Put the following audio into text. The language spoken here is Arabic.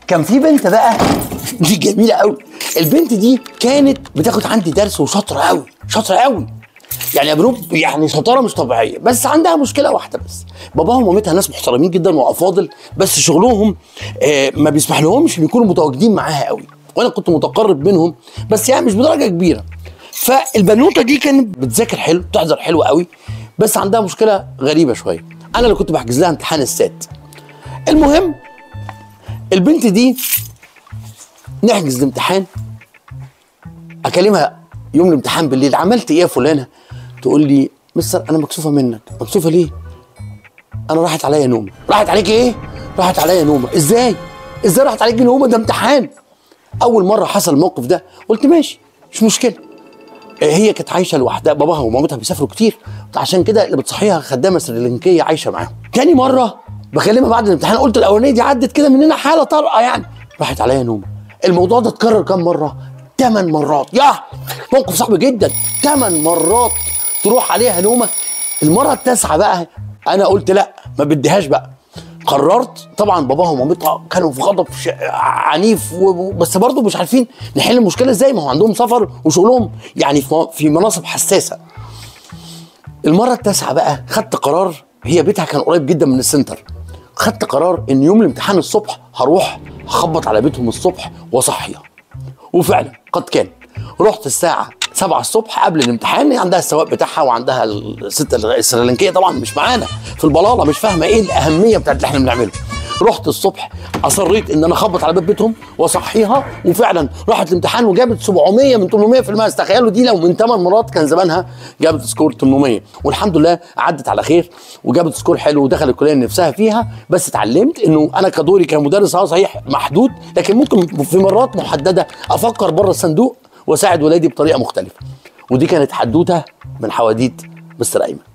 كان في بنت بقى دي جميله قوي. البنت دي كانت بتاخد عندي درس وشاطره قوي، شاطره قوي يعني يا بنوب، يعني شطاره مش طبيعيه. بس عندها مشكله واحده بس، باباها ومامتها ناس محترمين جدا وافاضل، بس شغلهم ما بيسمح لهمش يكونوا متواجدين معاها قوي، وانا كنت متقرب منهم بس يعني مش بدرجه كبيره. فالبنوته دي كانت بتذاكر حلو، بتحضر حلو قوي، بس عندها مشكله غريبه شويه. انا اللي كنت بحجز لها امتحان السات. المهم البنت دي نحجز الامتحان، اكلمها يوم الامتحان بالليل، عملت ايه يا فلانه؟ تقول لي مستر انا مكسوفه منك. مكسوفه ليه؟ انا راحت عليا نومه. راحت عليك ايه؟ راحت عليا نومه. ازاي راحت عليك نومه؟ ده امتحان. اول مره حصل الموقف ده قلت ماشي مش مشكله، هي كانت عايشه لوحدها، باباها ومامتها بيسافروا كتير، عشان كده اللي بتصحيها خدامه سريلانكيه عايشه معاهم. تاني مره بكلمها بعد الامتحان، قلت الاولانيه دي عدت كده مننا حاله طارئه يعني، راحت عليا نومه. الموضوع ده اتكرر كام مره؟ 8 مرات. يا موقف صعب جدا، 8 مرات تروح عليها نومه. المره التاسعه بقى انا قلت لا ما بديهاش بقى. قررت، طبعا باباها ومامتها كانوا في غضب عنيف، بس برضه مش عارفين نحل المشكله ازاي، ما هو عندهم سفر وشغلهم يعني في مناصب حساسه. المره التاسعه بقى خدت قرار، هي بيتها كان قريب جدا من السنتر، خدت قرار ان يوم الامتحان الصبح هروح اخبط على بيتهم الصبح واصحيها. وفعلا قد كان، رحت الساعه 7 الصبح قبل الامتحان، عندها السواق بتاعها وعندها الست السريلانكيه طبعا مش معانا في البلاله، مش فاهمه ايه الاهميه بتاعت اللي احنا بنعمله. رحت الصبح اصريت ان انا اخبط على باب بيتهم واصحيها، وفعلا راحت الامتحان وجابت 700 من 800 في الماس. تخيلوا دي لو من 8 مرات كان زمانها جابت سكور 800، والحمد لله عدت على خير وجابت سكور حلو ودخلت الكليه اللي نفسها فيها. بس اتعلمت انه انا كدوري كمدرس صحيح محدود، لكن ممكن في مرات محدده افكر بره الصندوق واساعد ولادي بطريقه مختلفه. ودي كانت حدوته من حواديت مستر ايمن.